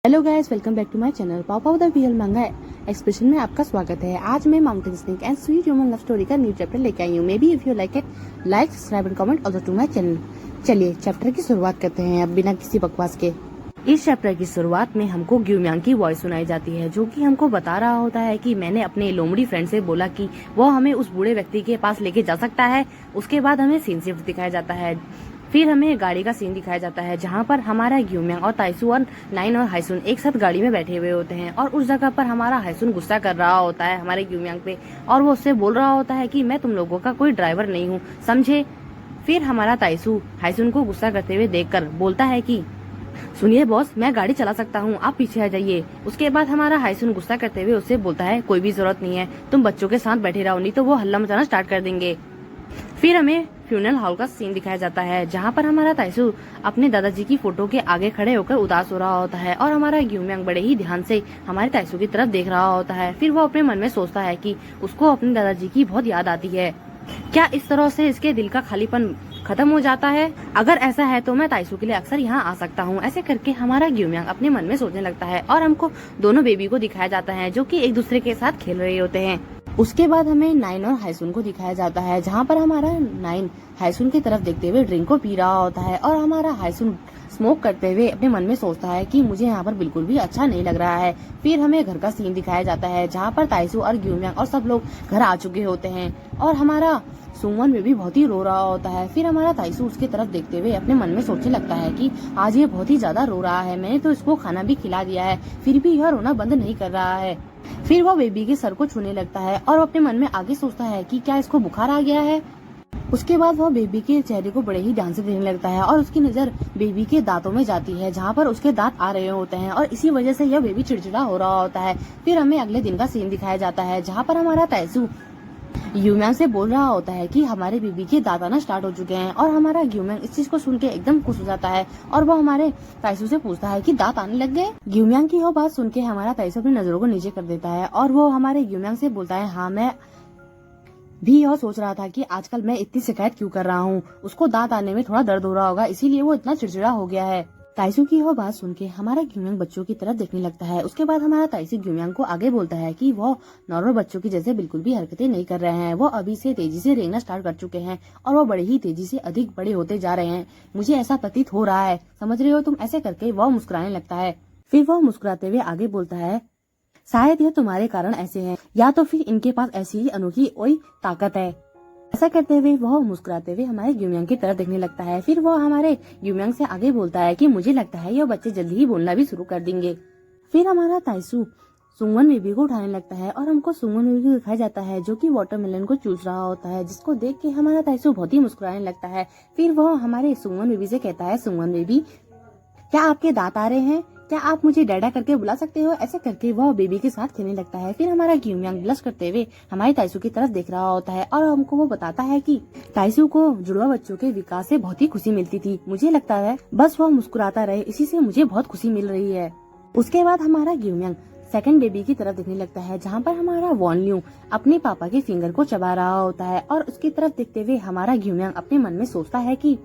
Hello guys, welcome back to my channel papa the BL manga expression में आपका स्वागत है। आज मैं mountain snake and sweet human love story का न्यू चैप्टर लेके आई हूँ। Maybe if you like it, like subscribe and comment also to my channel. चलिए चैप्टर की शुरुआत करते हैं अब बिना किसी बकवास के। इस चैप्टर की शुरुआत में हमको ग्यूम्यांग की वॉइस सुनाई जाती है, जो कि हमको बता रहा होता है कि मैंने अपने लोमड़ी फ्रेंड से बोला कि वो हमें उस बूढ़े व्यक्ति के पास लेके जा सकता है। उसके बाद हमें सीन शिफ्ट दिखाया जाता है। फिर हमें गाड़ी का सीन दिखाया जाता है, जहाँ पर हमारा ग्यूम्यांग और ताइसू और नाइन और हाइसुन एक साथ गाड़ी में बैठे हुए होते हैं। और उस जगह पर हमारा हाइसुन गुस्सा कर रहा होता है हमारे ग्यूम्यांग पे, और वो उससे बोल रहा होता है कि मैं तुम लोगों का कोई ड्राइवर नहीं हूँ, समझे। फिर हमारा ताइसू हाइसुन को गुस्सा करते हुए देखकर बोलता है कि सुनिए बॉस, मैं गाड़ी चला सकता हूँ, आप पीछे आ जाइए। उसके बाद हमारा हाइसुन गुस्सा करते हुए उससे बोलता है कोई भी जरूरत नहीं है, तुम बच्चों के साथ बैठे रहो, नहीं तो वो हल्ला मचाना स्टार्ट कर देंगे। फिर हमें फ्यूनरल हॉल का सीन दिखाया जाता है, जहाँ पर हमारा ताइसू अपने दादाजी की फोटो के आगे खड़े होकर उदास हो रहा होता है, और हमारा ग्यूम्यांग बड़े ही ध्यान से हमारे ताइसू की तरफ देख रहा होता है। फिर वो अपने मन में सोचता है कि उसको अपने दादाजी की बहुत याद आती है। क्या इस तरह से इसके दिल का खालीपन खत्म हो जाता है? अगर ऐसा है तो मैं ताइसू के लिए अक्सर यहाँ आ सकता हूँ। ऐसे करके हमारा ग्यूम्यांग अपने मन में सोचने लगता है, और हमको दोनों बेबी को दिखाया जाता है जो कि एक दूसरे के साथ खेल रहे होते हैं। उसके बाद हमें नाइन और हाइसुन को दिखाया जाता है, जहाँ पर हमारा नाइन हाइसुन की तरफ देखते हुए ड्रिंक को पी रहा होता है, और हमारा हाइसुन स्मोक करते हुए अपने मन में सोचता है कि मुझे यहाँ पर बिल्कुल भी अच्छा नहीं लग रहा है। फिर हमें घर का सीन दिखाया जाता है, जहाँ पर ताइसू और ग्यूम्यांग और सब लोग घर आ चुके होते हैं, और हमारा सुमन में भी बहुत ही रो रहा होता है। फिर हमारा ताइसू उसकी तरफ देखते हुए अपने मन में सोचने लगता है कि आज ये बहुत ही ज्यादा रो रहा है, मैंने तो इसको खाना भी खिला दिया है, फिर भी यह रोना बंद नहीं कर रहा है। फिर वो बेबी के सर को छूने लगता है, और अपने मन में आगे सोचता है कि क्या इसको बुखार आ गया है। उसके बाद वह बेबी के चेहरे को बड़े ही ध्यान से देखने लगता है, और उसकी नजर बेबी के दांतों में जाती है, जहाँ पर उसके दांत आ रहे होते हैं, और इसी वजह से यह बेबी चिड़चिड़ा हो रहा होता है। फिर हमें अगले दिन का सीन दिखाया जाता है, जहाँ पर हमारा ताइसू ग्यूम्यांग से बोल रहा होता है कि हमारे बेबी के दांत आना स्टार्ट हो चुके हैं, और हमारा ग्यूम्यांग इस चीज को सुन के एकदम खुश हो जाता है, और वो हमारे ताइसू से पूछता है कि दांत आने लग गए। ग्यूम्यांग की वो बात सुन के हमारा ताइसू अपनी नजरों को नीचे कर देता है, और वो हमारे ग्यूम्यांग से बोलता है हाँ, मैं भी यह सोच रहा था कि आजकल मैं इतनी शिकायत क्यों कर रहा हूँ, उसको दांत आने में थोड़ा दर्द हो रहा होगा, इसीलिए वो इतना चिड़चिड़ा हो गया है। ताइसू की वह बात सुन के हमारा ग्यूम्यांग बच्चों की तरफ देखने लगता है। उसके बाद हमारा ताइसू ग्यूम्यांग को आगे बोलता है कि वो नॉर्मल बच्चों की जैसे बिल्कुल भी हरकतें नहीं कर रहे हैं, वो अभी से तेजी से रेंगना स्टार्ट कर चुके हैं, और वो बड़े ही तेजी से अधिक बड़े होते जा रहे हैं, मुझे ऐसा प्रतीत हो रहा है, समझ रहे हो तुम। ऐसे करके वह मुस्कुराने लगता है। फिर वह मुस्कुराते हुए आगे बोलता है शायद यह तुम्हारे कारण ऐसे हैं, या तो फिर इनके पास ऐसी ही अनोखी कोई ताकत है। ऐसा करते हुए वह मुस्कुराते हुए हमारे ग्यूम्यांग की तरफ देखने लगता है। फिर वह हमारे ग्यूम्यांग से आगे बोलता है कि मुझे लगता है यह बच्चे जल्दी ही बोलना भी शुरू कर देंगे। फिर हमारा ताइसू सुंगन बेबी को उठाने लगता है, और हमको सुंगन बेबी को दिखाया जाता है जो कि वाटरमेलन को चूस रहा होता है, जिसको देख के हमारा ताइसू बहुत ही मुस्कुराने लगता है। फिर वह हमारे सुंगन बेबी से कहता है सुंगन बेबी, क्या आपके दांत आ रहे हैं? क्या आप मुझे डैडा करके बुला सकते हो? ऐसे करके वह बेबी के साथ खेलने लगता है। फिर हमारा ग्यूम्यांग ब्लश करते हुए हमारे ताइसू की तरफ देख रहा होता है, और हमको वो बताता है कि ताइसू को जुड़वा बच्चों के विकास से बहुत ही खुशी मिलती थी, मुझे लगता है बस वह मुस्कुराता रहे, इसी से मुझे बहुत खुशी मिल रही है। उसके बाद हमारा ग्यूम्यांग सेकंड बेबी की तरफ देखने लगता है, जहाँ पर हमारा वॉनल्यू अपने पापा के फिंगर को चबा रहा होता है, और उसकी तरफ देखते हुए हमारा ग्यूम्यांग अपने मन में सोचता है कि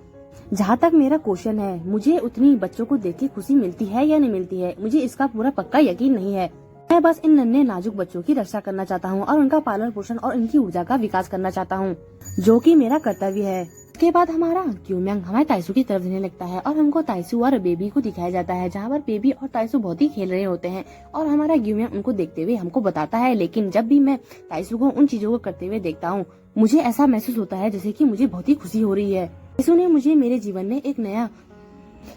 जहाँ तक मेरा क्वेश्चन है, मुझे उतनी बच्चों को देख के खुशी मिलती है या नहीं मिलती है, मुझे इसका पूरा पक्का यकीन नहीं है। मैं बस इन नन्हे नाजुक बच्चों की रक्षा करना चाहता हूँ, और उनका पालन पोषण और इनकी ऊर्जा का विकास करना चाहता हूँ, जो कि मेरा कर्तव्य है। उसके बाद हमारा ग्यूम्यांग हमारे ताइसू की तरफ देने लगता है, और हमको ताइसू और बेबी को दिखाया जाता है, जहाँ पर बेबी और ताइसू बहुत ही खेल रहे होते हैं, और हमारा ग्यूम्यांग उनको देखते हुए हमको बताता है, लेकिन जब भी मैं ताइसू को उन चीजों को करते हुए देखता हूँ, मुझे ऐसा महसूस होता है जैसे कि मुझे बहुत ही खुशी हो रही है। ताइसू ने मुझे मेरे जीवन में एक नया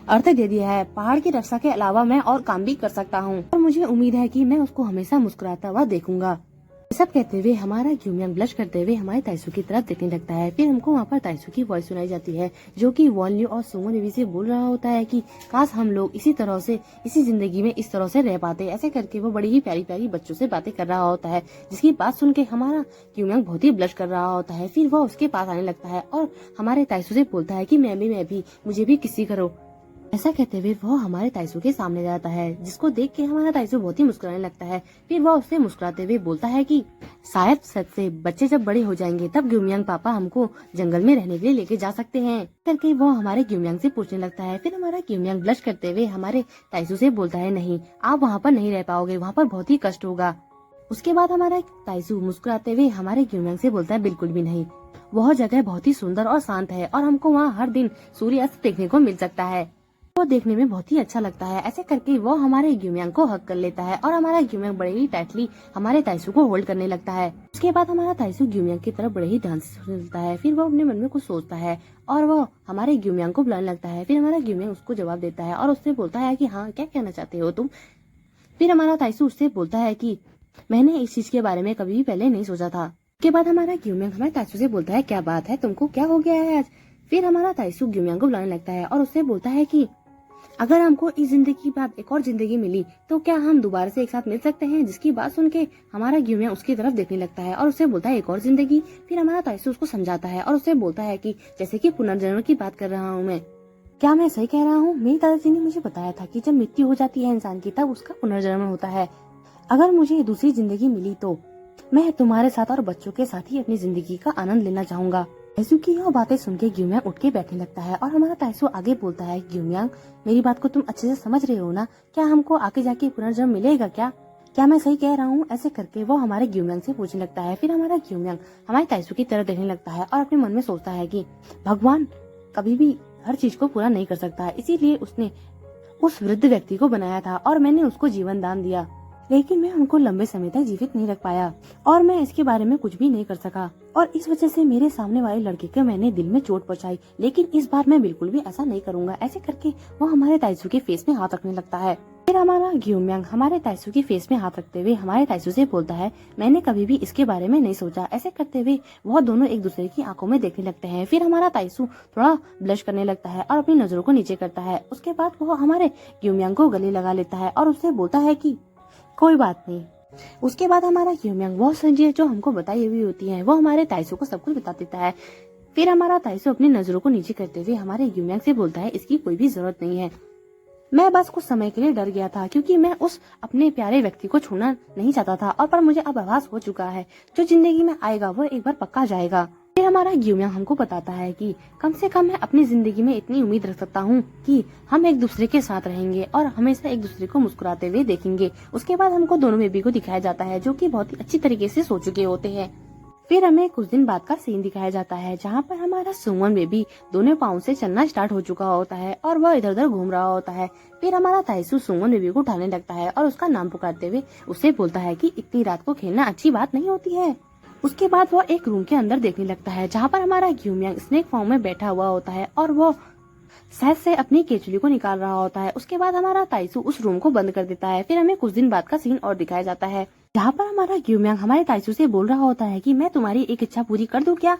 अर्थ दे दिया है, पहाड़ की रक्षा के अलावा मैं और काम भी कर सकता हूँ, और मुझे उम्मीद है कि मैं उसको हमेशा मुस्कुराता हुआ देखूंगा। सब कहते हुए हमारा ग्यूम्यांग ब्लश करते हुए हमारे ताइसू की तरफ देखने लगता है। फिर हमको वहाँ पर ताइसू की वॉइस सुनाई जाती है, जो कि वॉनल्यू और सुंगन बेबी से बोल रहा होता है कि काश हम लोग इसी तरह से इसी जिंदगी में इस तरह से रह पाते। ऐसे करके वो बड़ी ही प्यारी प्यारी बच्चों से बातें कर रहा होता है, जिसकी बात सुन के हमारा ग्यूम्यांग बहुत ही ब्लश कर रहा होता है। फिर वह उसके पास आने लगता है, और हमारे ताइसू से बोलता है कि मैं भी मुझे भी किसी करो। ऐसा कहते हुए वो हमारे ताइसू के सामने जाता है, जिसको देख के हमारा ताइसू बहुत ही मुस्कुराने लगता है। फिर वो उससे मुस्कुराते हुए बोलता है कि शायद सच से बच्चे जब बड़े हो जाएंगे तब ग्यूमियांग पापा हमको जंगल में रहने के लिए लेके जा सकते हैं करके वो हमारे ग्यूमियांग से पूछने लगता है। फिर हमारा ग्यूमियांग ब्लश करते हुए हमारे ताइसू से बोलता है, नहीं, आप वहाँ पर नहीं रह पाओगे, वहाँ पर बहुत ही कष्ट होगा। उसके बाद हमारा ताइसू मुस्कुराते हुए हमारे ग्यूमियांग से बोलता है, बिल्कुल भी नहीं, वह जगह बहुत ही सुंदर और शांत है और हमको वहाँ हर दिन सूर्यास्त देखने को मिल सकता है, वो देखने में बहुत ही अच्छा लगता है। ऐसे करके वो हमारे ग्यूमियांग को हक कर लेता है और हमारा ग्यूमियांग बड़े ही टाइटली हमारे ताइसू को होल्ड करने लगता है। उसके बाद हमारा ताइसू ग्यूमियांग की तरफ बड़े ही ध्यान से सुनता है। फिर वो अपने मन में कुछ सोचता है और वो हमारे ग्यूमियांग को बुलाने लगता है। फिर हमारा ग्यूमियांग उसको जवाब देता है और उससे बोलता है कि हाँ, क्या कहना चाहते हो तुम। फिर हमारा ताइसू उससे बोलता है कि मैंने इस चीज के बारे में कभी भी पहले नहीं सोचा था। उसके बाद हमारा ग्यूमियांग हमारे ताइसू से बोलता है, क्या बात है, तुमको क्या हो गया है आज। फिर हमारा ताइसू ग्यूमियांग को बुलाने लगता है और उससे बोलता है कि अगर हमको इस जिंदगी के बाद एक और जिंदगी मिली तो क्या हम दोबारा से एक साथ मिल सकते हैं। जिसकी बात सुन के हमारा ग्यूमियांग उसकी तरफ देखने लगता है और उससे बोलता है, एक और जिंदगी। फिर हमारा ताइसू उसको समझाता है और उससे बोलता है कि जैसे कि पुनर्जन्म की बात कर रहा हूँ मैं, क्या मैं सही कह रहा हूँ। मेरी दादाजी ने मुझे बताया था कि जब मृत्यु हो जाती है इंसान की तब उसका पुनर्जन्म होता है। अगर मुझे दूसरी जिंदगी मिली तो मैं तुम्हारे साथ और बच्चों के साथ ही अपनी जिंदगी का आनंद लेना चाहूंगा। ताइसू की यह बातें सुन के ग्यूमियांग उठ के बैठने लगता है और हमारा ताइसू आगे बोलता है, ग्यूमियांग, मेरी बात को तुम अच्छे से समझ रहे हो ना, क्या हमको आगे जाके पुनर्जन्म मिलेगा क्या मैं सही कह रहा हूँ। ऐसे करके वो हमारे ग्यूमियांग से पूछने लगता है। फिर हमारा ग्यूमियांग हमारे ताइसू की तरफ देखने लगता है और अपने मन में सोचता है कि भगवान कभी भी हर चीज को पूरा नहीं कर सकता है, इसीलिए उसने उस वृद्ध व्यक्ति को बनाया था और मैंने उसको जीवन दान दिया, लेकिन मैं उनको लंबे समय तक जीवित नहीं रख पाया और मैं इसके बारे में कुछ भी नहीं कर सका और इस वजह से मेरे सामने वाले लड़के को मैंने दिल में चोट पहुंचाई, लेकिन इस बार मैं बिल्कुल भी ऐसा नहीं करूंगा। ऐसे करके वो हमारे ताइसू के फेस में हाथ रखने लगता है। फिर हमारा ग्यूमियांग हमारे ताइसू के फेस में हाथ रखते हुए हमारे ताइसू से बोलता है, मैंने कभी भी इसके बारे में नहीं सोचा। ऐसे करते हुए वो दोनों एक दूसरे की आंखों में देखने लगते हैं। फिर हमारा ताइसू थोड़ा ब्लश करने लगता है और अपनी नजरों को नीचे करता है। उसके बाद वो हमारे ग्यूमियांग को गले लगा लेता है और उससे बोलता है कि कोई बात नहीं। उसके बाद हमारा ग्यूमियांग वो चीजें जो हमको बताई हुई होती हैं वो हमारे ताइसू को सब कुछ बता देता है। फिर हमारा ताइसू अपनी नजरों को नीचे करते हुए हमारे ग्यूमियांग से बोलता है, इसकी कोई भी जरूरत नहीं है, मैं बस कुछ समय के लिए डर गया था क्योंकि मैं उस अपने प्यारे व्यक्ति को छूना नहीं चाहता था और पर मुझे अब आभास हो चुका है जो जिंदगी में आएगा वो एक बार पक्का जाएगा। फिर हमारा ग्यूमियांग हमको बताता है कि कम से कम मैं अपनी जिंदगी में इतनी उम्मीद रख सकता हूँ कि हम एक दूसरे के साथ रहेंगे और हमेशा एक दूसरे को मुस्कुराते हुए देखेंगे। उसके बाद हमको दोनों बेबी को दिखाया जाता है जो कि बहुत ही अच्छी तरीके से सो चुके होते हैं। फिर हमें कुछ दिन बाद का सीन दिखाया जाता है जहाँ पर हमारा सुमन बेबी दोनों पाँव से चलना स्टार्ट हो चुका होता है और वह इधर उधर घूम रहा होता है। फिर हमारा ताइसू सुमन बेबी को उठाने लगता है और उसका नाम पुकारते हुए उससे बोलता है कि इतनी रात को खेलना अच्छी बात नहीं होती है। उसके बाद वो एक रूम के अंदर देखने लगता है जहाँ पर हमारा ग्यूमियांग स्नेक फॉर्म में बैठा हुआ होता है और वो शायद से अपनी केचुली को निकाल रहा होता है। उसके बाद हमारा ताइसू उस रूम को बंद कर देता है। फिर हमें कुछ दिन बाद का सीन और दिखाया जाता है जहाँ पर हमारा ग्यूमियांग हमारे ताइसू से बोल रहा होता है कि मैं तुम्हारी एक इच्छा पूरी कर दूं क्या।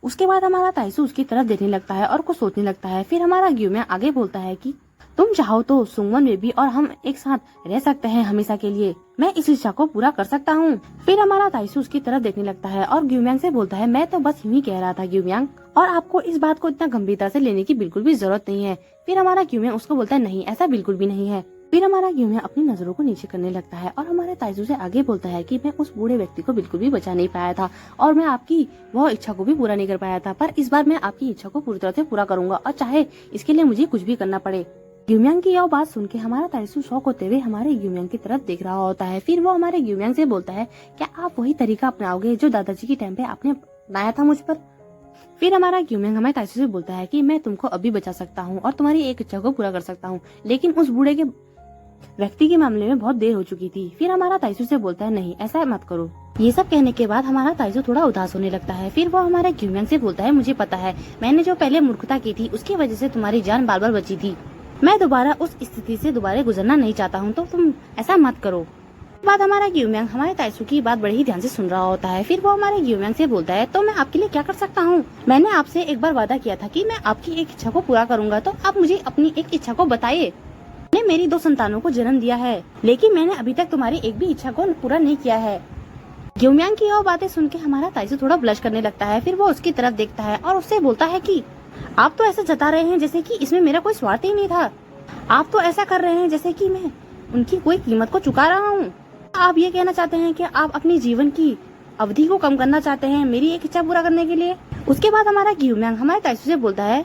उसके बाद हमारा ताइसू उसकी तरफ देखने लगता है और कुछ सोचने लगता है। फिर हमारा ग्यूमियांग आगे बोलता है कि तुम चाहो तो सुमन बेबी और हम एक साथ रह सकते हैं हमेशा के लिए, मैं इस इच्छा को पूरा कर सकता हूँ। फिर हमारा ताइसू उसकी तरफ देखने लगता है और ग्यूमियांग से बोलता है, मैं तो बस यूं ही कह रहा था ग्यूमियांग, और आपको इस बात को इतना गंभीरता से लेने की बिल्कुल भी जरूरत नहीं है। फिर हमारा ग्यूमियांग उसको बोलता है, नहीं ऐसा बिल्कुल भी नहीं है। फिर हमारा ग्यूमियांग अपनी नजरों को नीचे करने लगता है और हमारे ताइसू से आगे बोलता है कि मैं उस बूढ़े व्यक्ति को बिल्कुल भी बचा नहीं पाया था और मैं आपकी वह इच्छा को भी पूरा नहीं कर पाया था, पर इस बार मैं आपकी इच्छा को पूरी तरह से पूरा करूंगा और चाहे इसके लिए मुझे कुछ भी करना पड़े। ग्यूमियांग की यह बात सुन के हमारा ताइसू शौक होते हुए हमारे ग्यूमियांग की तरफ देख रहा होता है। फिर वो हमारे ग्यूमियांग से बोलता है, क्या आप वही तरीका अपनाओगे जो दादाजी के टाइम पे आपने अपनाया था मुझ पर। फिर हमारा ग्यूमियांग हमारे ताइसू से बोलता है कि मैं तुमको अभी बचा सकता हूँ और तुम्हारी एक इच्छा को पूरा कर सकता हूँ, लेकिन उस बूढ़े के व्यक्ति के मामले में बहुत देर हो चुकी थी। फिर हमारा ताइसू से बोलता है, नहीं ऐसा मत करो। ये सब कहने के बाद हमारा ताइसू थोड़ा उदास होने लगता है। फिर वो हमारे ग्यूमियांग से बोलता है, मुझे पता है मैंने जो पहले मूर्खता की थी उसकी वजह से तुम्हारी जान बार बार बची थी, मैं दोबारा उस स्थिति से दोबारा गुजरना नहीं चाहता हूँ, तो तुम ऐसा मत करो। बाद हमारा ग्यूमियांग हमारे ताइसू की बात बड़े ही ध्यान से सुन रहा होता है। फिर वो हमारे ग्यूमियांग से बोलता है, तो मैं आपके लिए क्या कर सकता हूँ। मैंने आपसे एक बार वादा किया था कि मैं आपकी एक इच्छा को पूरा करूंगा, तो आप मुझे अपनी एक इच्छा को बताइए। मैंने मेरी 2 संतानों को जन्म दिया है, लेकिन मैंने अभी तक तुम्हारी एक भी इच्छा को पूरा नहीं किया है। ग्यूमियांग की यह बातें सुन के हमारा ताइसू थोड़ा ब्लश करने लगता है। फिर वो उसकी तरफ देखता है और उससे बोलता है कि आप तो ऐसा जता रहे हैं जैसे कि इसमें मेरा कोई स्वार्थ ही नहीं था। आप तो ऐसा कर रहे हैं जैसे कि मैं उनकी कोई कीमत को चुका रहा हूँ। आप ये कहना चाहते हैं कि आप अपने जीवन की अवधि को कम करना चाहते हैं मेरी एक इच्छा पूरा करने के लिए। उसके बाद हमारा ग्यूम्यांग हमारे ताइसू से बोलता है,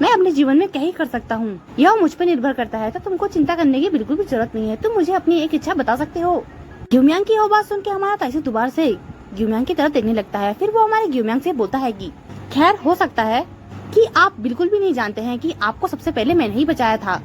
मैं अपने जीवन में क्या ही कर सकता हूँ, यह मुझ पर निर्भर करता है, तो तुमको चिंता करने की बिल्कुल भी जरूरत नहीं है। तुम मुझे अपनी एक इच्छा बता सकते हो। ग्यूम्यांग की यह बात सुन के हमारा ताइसू दोबारा से ग्यूम्यांग की तरफ देखने लगता है। फिर वो हमारे ग्यूम्यांग से बोलता है कि खैर हो सकता है कि आप बिल्कुल भी नहीं जानते हैं कि आपको सबसे पहले मैंने ही बचाया था।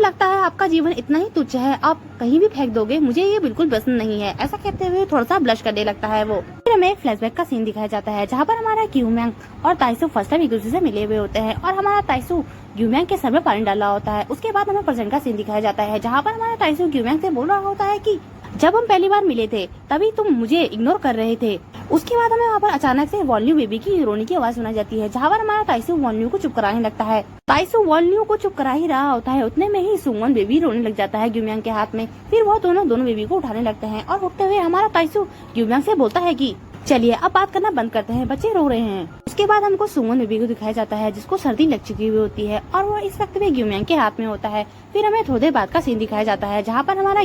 लगता है आपका जीवन इतना ही तुच्छ है, आप कहीं भी फेंक दोगे, मुझे ये बिल्कुल पसंद नहीं है। ऐसा कहते हुए थोड़ा सा ब्लश करने लगता है वो। फिर हमें एक फ्लैशबैक का सीन दिखाया जाता है जहाँ पर हमारा ग्यूम्यांग और ताइसू फर्स्ट टाइम एक दूसरे से मिले हुए होते हैं और हमारा ताइसू ग्यूम्यांग के सर में पानी डाला होता है। उसके बाद हमें प्रेजेंट का सीन दिखाया जाता है जहाँ पर हमारा ताइसू ग्यूम्यांग से बोल रहा होता है कि जब हम पहली बार मिले थे तभी तुम मुझे इग्नोर कर रहे थे। उसके बाद हमें वहाँ पर अचानक से वॉल्यू बेबी की रोने की आवाज सुनाई जाती है जहाँ पर हमारा ताइसू वॉल्यू को चुप कराने लगता है। ताइसू वॉल्यू को चुप करा ही रहा होता है, उतने में ही सुमन बेबी रोने लग जाता है ग्यूम्यांग के हाथ में। फिर वो दोनों बेबी को उठाने लगते हैं और उठते हुए हमारा ताइसू ग्यूम्यांग से बोलता है कि चलिए अब बात करना बंद करते हैं, बच्चे रो रहे हैं। उसके बाद हमको सुमन बेबी को दिखाया जाता है जिसको सर्दी लग चुकी हुई होती है और वो इस वक्त में ग्यूम्यांग के हाथ में होता है। फिर हमें थोड़ी देर बाद का सीन दिखाया जाता है जहाँ पर हमारा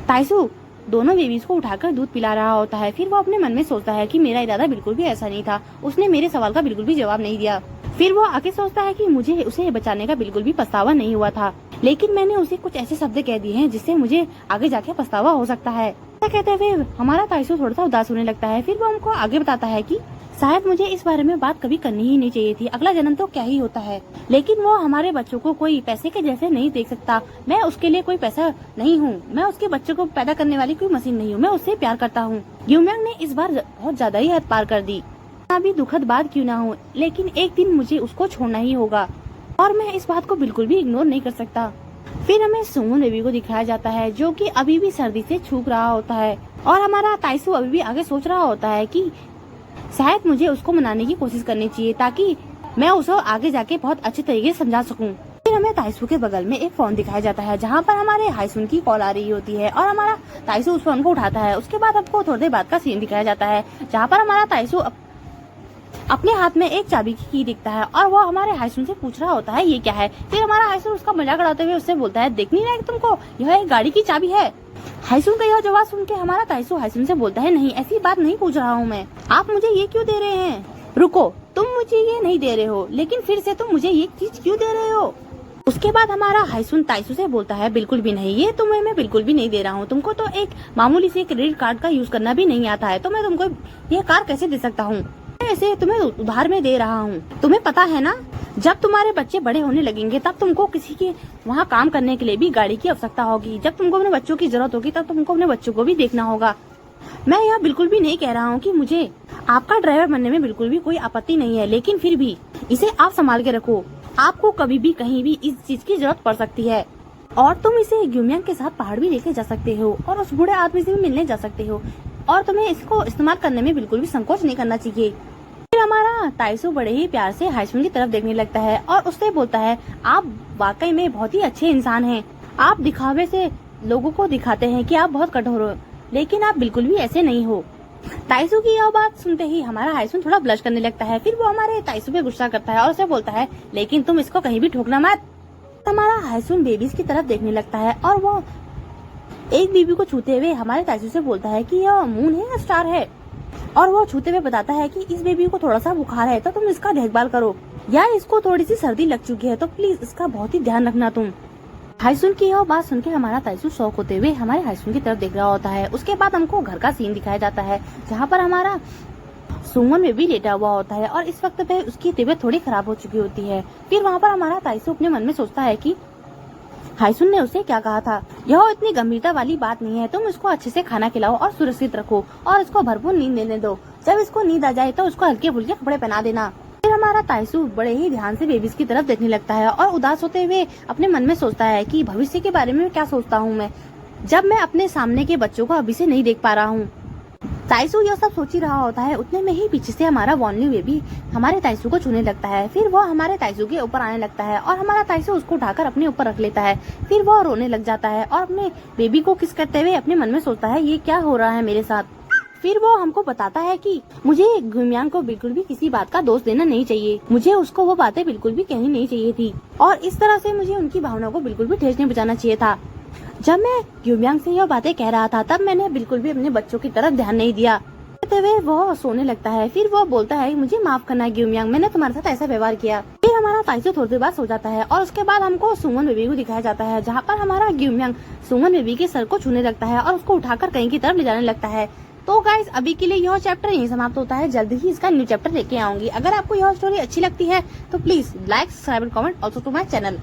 ताइसू दोनों बेबीज को उठाकर दूध पिला रहा होता है। फिर वो अपने मन में सोचता है कि मेरा इरादा बिल्कुल भी ऐसा नहीं था, उसने मेरे सवाल का बिल्कुल भी जवाब नहीं दिया। फिर वो आगे सोचता है कि मुझे उसे बचाने का बिल्कुल भी पछतावा नहीं हुआ था, लेकिन मैंने उसे कुछ ऐसे शब्द कह दिए हैं जिससे मुझे आगे जाके पछतावा हो सकता है। ऐसा कहते हुए हमारा ताइसू थोड़ा सा उदास होने लगता है। फिर वो हमको आगे बताता है कि शायद मुझे इस बारे में बात कभी करनी ही नहीं चाहिए थी, अगला जन्म तो क्या ही होता है, लेकिन वो हमारे बच्चों को कोई पैसे के जैसे नहीं देख सकता। मैं उसके लिए कोई पैसा नहीं हूँ, मैं उसके बच्चों को पैदा करने वाली कोई मशीन नहीं हूँ, मैं उससे प्यार करता हूँ। ग्यूम्यांग ने इस बार बहुत ज्यादा ही हद पार कर दी। अभी दुखद बात क्यों ना हो, लेकिन एक दिन मुझे उसको छोड़ना ही होगा और मैं इस बात को बिल्कुल भी इग्नोर नहीं कर सकता। फिर हमें सुमन बेबी को दिखाया जाता है जो कि अभी भी सर्दी से छूक रहा होता है और हमारा ताइसू अभी भी आगे सोच रहा होता है कि शायद मुझे उसको मनाने की कोशिश करनी चाहिए ताकि मैं उसे आगे जाके बहुत अच्छे तरीके से समझा सकूं। फिर हमें ताइसू के बगल में एक फोन दिखाया जाता है जहाँ पर हमारे हाइसुन की कॉल आ रही होती है और हमारा ताइसू उस फोन को उठाता है। उसके बाद हमको थोड़ी देर बाद का सीन दिखाया जाता है जहाँ पर हमारा ताइसू अपने हाथ में एक चाबी की दिखता है और वो हमारे हाइसुन से पूछ रहा होता है ये क्या है। फिर हमारा हाइसुन उसका मजाक उड़ाते हुए उससे बोलता है देख नहीं रहा है तुमको, यह एक गाड़ी की चाबी है। हाइसुन का यह जवाब सुन के हमारा ताइसू हाइसुन से बोलता है नहीं, ऐसी बात नहीं पूछ रहा हूँ मैं, आप मुझे ये क्यों दे रहे हैं। रुको, तुम मुझे ये नहीं दे रहे हो, लेकिन फिर से तुम मुझे ये चीज क्यों दे रहे हो। उसके बाद हमारा हाइसुन ताइसू से बोलता है बिल्कुल भी नहीं, ये तुम्हें मैं बिल्कुल भी नहीं दे रहा हूँ, तुमको तो एक मामूली से क्रेडिट कार्ड का यूज करना भी नहीं आता है, तो मैं तुमको ये कार कैसे दे सकता हूँ। ऐसे तुम्हें उधार में दे रहा हूँ। तुम्हें पता है ना, जब तुम्हारे बच्चे बड़े होने लगेंगे तब तुमको किसी के वहाँ काम करने के लिए भी गाड़ी की आवश्यकता होगी। जब तुमको अपने बच्चों की जरूरत होगी तब तुमको अपने बच्चों को भी देखना होगा। मैं यह बिल्कुल भी नहीं कह रहा हूँ कि मुझे आपका ड्राइवर बनने में बिल्कुल भी कोई आपत्ति नहीं है, लेकिन फिर भी इसे आप संभाल के रखो, आपको कभी भी कहीं भी इस चीज की जरूरत पड़ सकती है। और तुम इसे ग्यूम्यांग के साथ पहाड़ भी लेके जा सकते हो और उस बूढ़े आदमी से भी मिलने जा सकते हो और तुम्हें इसको इस्तेमाल करने में बिल्कुल भी संकोच नहीं करना चाहिए। फिर हमारा ताइसू बड़े ही प्यार से हाइसुन की तरफ देखने लगता है और उससे बोलता है आप वाकई में बहुत ही अच्छे इंसान हैं, आप दिखावे से लोगों को दिखाते हैं कि आप बहुत कठोर हो, लेकिन आप बिल्कुल भी ऐसे नहीं हो। ताइसू की यह बात सुनते ही हमारा हाइसुन थोड़ा ब्लश करने लगता है। फिर वो हमारे ताइसू पे गुस्सा करता है और उसे बोलता है लेकिन तुम इसको कहीं भी ठोकना मत। हमारा हाइसुन बेबीज की तरफ देखने लगता है और वो एक बेबी को छूते हुए हमारे ताइसू से बोलता है कि यह मून है या स्टार है, और वो छूते हुए बताता है कि इस बेबी को थोड़ा सा बुखार है तो तुम इसका देखभाल करो, या इसको थोड़ी सी सर्दी लग चुकी है तो प्लीज इसका बहुत ही ध्यान रखना तुम। हाइसुन की यह बात सुन के हमारा ताइसू शौक होते हुए हमारे हाइसुन की तरफ देख रहा होता है। उसके बाद हमको घर का सीन दिखाया जाता है जहाँ पर हमारा सुमन में भी लेटा हुआ होता है और इस वक्त पे उसकी तबीयत थोड़ी खराब हो चुकी होती है। फिर वहाँ पर हमारा ताइसू अपने मन में सोचता है कि हाइसुन ने उसे क्या कहा था, यह इतनी गंभीरता वाली बात नहीं है, तुम इसको अच्छे से खाना खिलाओ और सुरक्षित रखो और इसको भरपूर नींद लेने दो, जब इसको नींद आ जाए तो उसको हल्के फुल्के कपड़े पहना देना। फिर हमारा ताइसू बड़े ही ध्यान से बेबीज की तरफ देखने लगता है और उदास होते हुए अपने मन में सोचता है कि भविष्य के बारे में क्या सोचता हूँ मैं, जब मैं अपने सामने के बच्चों को अभी से नहीं देख पा रहा हूँ। ताइसू यह सब सोच ही रहा होता है, उतने में ही पीछे से हमारा वॉन्यू बेबी हमारे ताइसू को छूने लगता है। फिर वो हमारे ताइसू के ऊपर आने लगता है और हमारा ताइसू उसको उठाकर अपने ऊपर रख लेता है। फिर वो रोने लग जाता है और अपने बेबी को किस करते हुए अपने मन में सोचता है ये क्या हो रहा है मेरे साथ। फिर वो हमको बताता है कि मुझे गुमयांग को बिल्कुल भी किसी बात का दोष देना नहीं चाहिए, मुझे उसको वो बातें बिल्कुल भी कहनी नहीं चाहिए थी और इस तरह से मुझे उनकी भावनाओं को बिल्कुल भी ठेस नहीं पहुंचाना चाहिए था। जब मैं गुमयांग से यह बातें कह रहा था तब मैंने बिल्कुल भी अपने बच्चों की तरफ ध्यान नहीं दिया। कहते हुए वो सोने लगता है। फिर वो बोलता है मुझे माफ करना गुमयांग, मैंने तुम्हारे साथ ऐसा व्यवहार किया। फिर हमारा ताइसो थोड़ी देर बाद सो जाता है और उसके बाद हमको सुमन बेबी को दिखाया जाता है, जहाँ पर हमारा गुमयांग सुमन बेबी के सर को छूने लगता है और उसको उठाकर कहीं की तरफ ले जाने लगता है। तो गाइस अभी के लिए यह चैप्टर यहीं समाप्त होता है, जल्दी ही इसका न्यू चैप्टर लेके आऊंगी। अगर आपको यह स्टोरी अच्छी लगती है तो please like, subscribe and comment also to my channel.